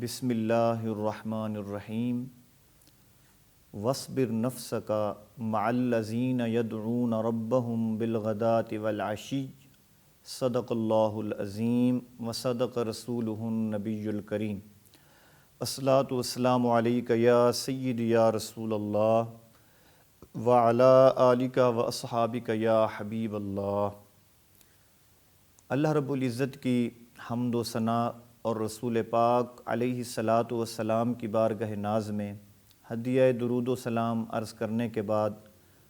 بسم اللہ الرحمن الرحیم وَاصْبِرْ نَفْسَكَ مَعَ الَّذِينَ يَدْعُونَ رَبَّهُمْ بِالْغَدَاةِ وَالْعَشِيِّ صدق اللہ العظیم وصدق رسولہ النبی الکریم۔ الصلاۃ والسلام علیک یا سیدی یا رسول اللہ وعلی آلک واصحابک یا حبیب اللہ۔ اللہ رب العزت کی حمد و ثناء اور رسول پاک علیہ الصلاۃ والسلام کی بارگاہ ناز میں ہدیہ درود و سلام عرض کرنے کے بعد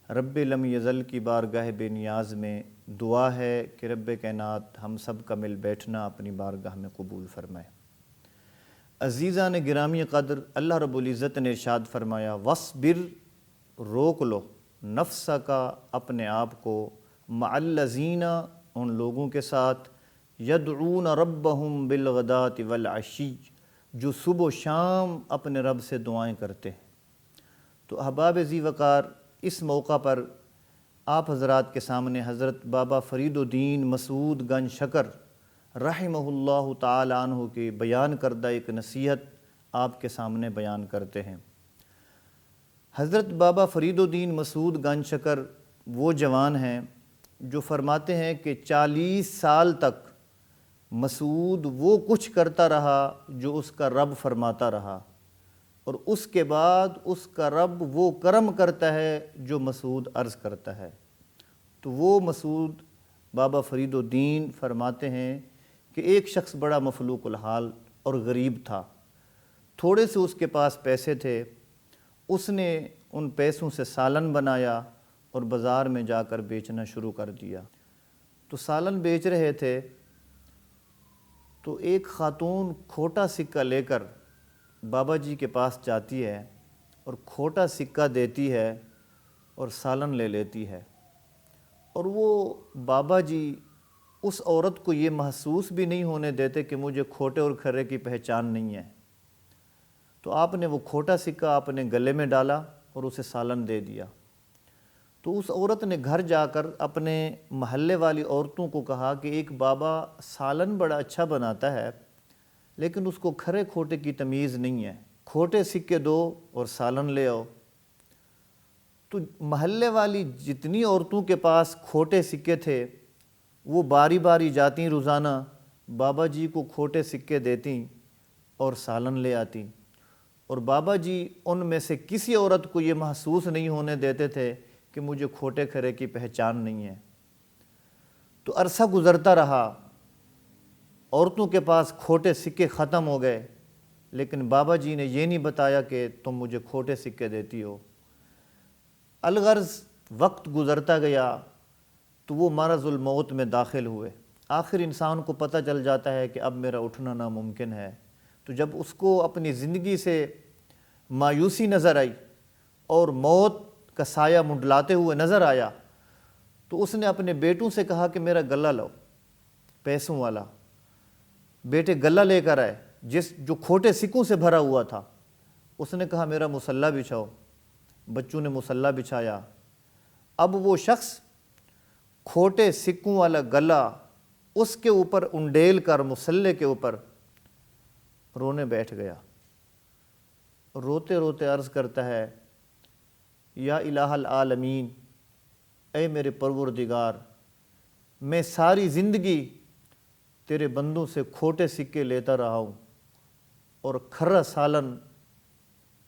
رب لم یزل کی بارگاہ بے نیاز میں دعا ہے کہ رب کائنات ہم سب کا مل بیٹھنا اپنی بارگاہ میں قبول فرمائے۔ عزیزان گرامی قدر، اللہ رب العزت نے ارشاد فرمایا وَاصْبِرْ، روک لو، نفس کا، اپنے آپ کو، مع الذین، ان لوگوں کے ساتھ، یدعون ربہم بالغداۃ والعشی، جو صبح و شام اپنے رب سے دعائیں کرتے ہیں۔ تو احباب ذی وقار، اس موقع پر آپ حضرات کے سامنے حضرت بابا فرید الدین مسعود گنج شکر رحمہ اللہ تعالی عنہ کے بیان کردہ ایک نصیحت آپ کے سامنے بیان کرتے ہیں۔ حضرت بابا فرید الدین مسعود گنج شکر وہ جوان ہیں جو فرماتے ہیں کہ 40 سال تک مسعود وہ کچھ کرتا رہا جو اس کا رب فرماتا رہا، اور اس کے بعد اس کا رب وہ کرم کرتا ہے جو مسعود عرض کرتا ہے۔ تو وہ مسعود بابا فرید الدین فرماتے ہیں کہ ایک شخص بڑا مفلوق الحال اور غریب تھا، تھوڑے سے اس کے پاس پیسے تھے، اس نے ان پیسوں سے سالن بنایا اور بازار میں جا کر بیچنا شروع کر دیا۔ تو سالن بیچ رہے تھے تو ایک خاتون کھوٹا سکہ لے کر بابا جی کے پاس جاتی ہے اور کھوٹا سکہ دیتی ہے اور سالن لے لیتی ہے، اور وہ بابا جی اس عورت کو یہ محسوس بھی نہیں ہونے دیتے کہ مجھے کھوٹے اور کھرے کی پہچان نہیں ہے۔ تو آپ نے وہ کھوٹا سکہ اپنے گلے میں ڈالا اور اسے سالن دے دیا۔ تو اس عورت نے گھر جا کر اپنے محلے والی عورتوں کو کہا کہ ایک بابا سالن بڑا اچھا بناتا ہے لیکن اس کو کھرے کھوٹے کی تمیز نہیں ہے، کھوٹے سکے دو اور سالن لے آؤ۔ تو محلے والی جتنی عورتوں کے پاس کھوٹے سکے تھے وہ باری باری جاتیں، روزانہ بابا جی کو کھوٹے سکے دیتیں اور سالن لے آتیں، اور بابا جی ان میں سے کسی عورت کو یہ محسوس نہیں ہونے دیتے تھے کہ مجھے کھوٹے کھرے کی پہچان نہیں ہے۔ تو عرصہ گزرتا رہا، عورتوں کے پاس کھوٹے سکے ختم ہو گئے، لیکن بابا جی نے یہ نہیں بتایا کہ تم مجھے کھوٹے سکے دیتی ہو۔ الغرض وقت گزرتا گیا تو وہ مرض الموت میں داخل ہوئے۔ آخر انسان کو پتہ چل جاتا ہے کہ اب میرا اٹھنا ناممکن ہے۔ تو جب اس کو اپنی زندگی سے مایوسی نظر آئی اور موت کا سایہ منڈلاتے ہوئے نظر آیا، تو اس نے اپنے بیٹوں سے کہا کہ میرا گلہ لاؤ، پیسوں والا۔ بیٹے گلہ لے کر آئے جو کھوٹے سکوں سے بھرا ہوا تھا۔ اس نے کہا میرا مصلی بچھاؤ، بچوں نے مصلی بچھایا۔ اب وہ شخص کھوٹے سکوں والا گلہ اس کے اوپر انڈیل کر مصلی کے اوپر رونے بیٹھ گیا، روتے روتے عرض کرتا ہے یا الہ العالمین، اے میرے پروردگار، میں ساری زندگی تیرے بندوں سے کھوٹے سکے لیتا رہا ہوں اور کھرا سالن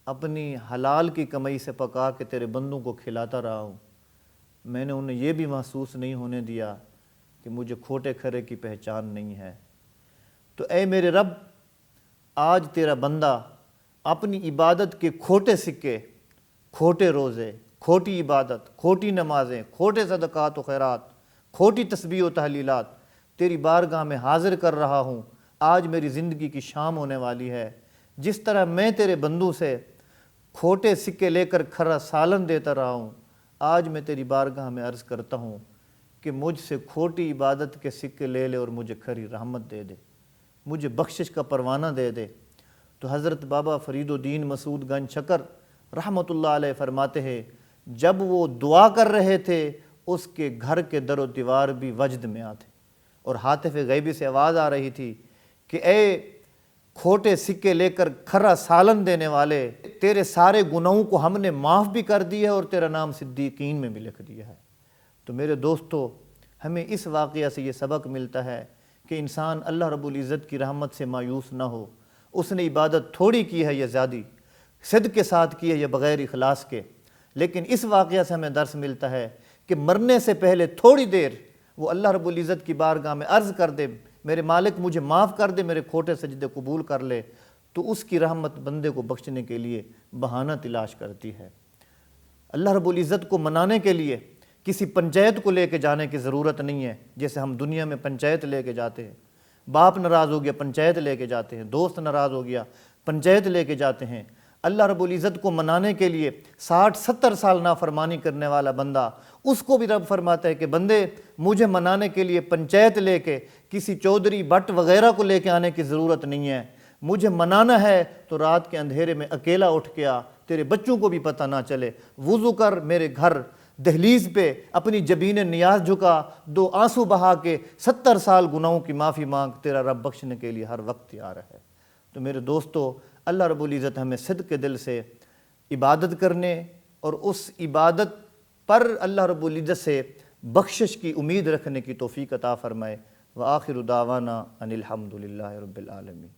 اپنی حلال کی کمائی سے پکا کے تیرے بندوں کو کھلاتا رہا ہوں، میں نے انہیں یہ بھی محسوس نہیں ہونے دیا کہ مجھے کھوٹے کھرے کی پہچان نہیں ہے۔ تو اے میرے رب، آج تیرا بندہ اپنی عبادت کے کھوٹے سکے، کھوٹے روزے، کھوٹی عبادت، کھوٹی نمازیں، کھوٹے صدقات و خیرات، کھوٹی تسبیح و تحلیلات تیری بارگاہ میں حاضر کر رہا ہوں۔ آج میری زندگی کی شام ہونے والی ہے، جس طرح میں تیرے بندوں سے کھوٹے سکے لے کر کھرا سالن دیتا رہا ہوں، آج میں تیری بارگاہ میں عرض کرتا ہوں کہ مجھ سے کھوٹی عبادت کے سکے لے لے اور مجھے کھری رحمت دے دے، مجھے بخشش کا پروانہ دے دے۔ تو حضرت بابا فرید الدین مسعود گنج شکر رحمۃ اللہ علیہ فرماتے ہیں جب وہ دعا کر رہے تھے اس کے گھر کے در و دیوار بھی وجد میں آتے اور ہاتف غیبی سے آواز آ رہی تھی کہ اے کھوٹے سکے لے کر کھرا سالن دینے والے، تیرے سارے گناہوں کو ہم نے معاف بھی کر دیا ہے اور تیرا نام صدیقین میں بھی لکھ دیا ہے۔ تو میرے دوستو، ہمیں اس واقعہ سے یہ سبق ملتا ہے کہ انسان اللہ رب العزت کی رحمت سے مایوس نہ ہو۔ اس نے عبادت تھوڑی کی ہے یا زیادہ، صدق کے ساتھ کی ہے یا بغیر اخلاص کے، لیکن اس واقعہ سے ہمیں درس ملتا ہے کہ مرنے سے پہلے تھوڑی دیر وہ اللہ رب العزت کی بارگاہ میں عرض کر دے، میرے مالک مجھے معاف کر دے، میرے کھوٹے سجدے قبول کر لے، تو اس کی رحمت بندے کو بخشنے کے لیے بہانہ تلاش کرتی ہے۔ اللہ رب العزت کو منانے کے لیے کسی پنچایت کو لے کے جانے کی ضرورت نہیں ہے، جیسے ہم دنیا میں پنچایت لے کے جاتے ہیں۔ باپ ناراض ہو گیا پنچایت لے کے جاتے ہیں، دوست ناراض ہو گیا پنچایت لے کے جاتے ہیں۔ اللہ رب العزت کو منانے کے لیے 60-70 سال نافرمانی کرنے والا بندہ، اس کو بھی رب فرماتا ہے کہ بندے مجھے منانے کے لیے پنچایت لے کے کسی چودھری بٹ وغیرہ کو لے کے آنے کی ضرورت نہیں ہے۔ مجھے منانا ہے تو رات کے اندھیرے میں اکیلا اٹھ کے آ، تیرے بچوں کو بھی پتہ نہ چلے، وضو کر، میرے گھر دہلیز پہ اپنی جبین نیاز جھکا، 2 آنسو بہا کے 70 سال گناہوں کی معافی مانگ، تیرا رب بخشنے کے لیے ہر وقت تیار ہے۔ تو میرے دوستو، اللہ رب العزت ہمیں صدق کے دل سے عبادت کرنے اور اس عبادت پر اللہ رب العزت سے بخشش کی امید رکھنے کی توفیق عطا فرمائے۔ وآخر دعوانا ان الحمد للہ رب العالمین۔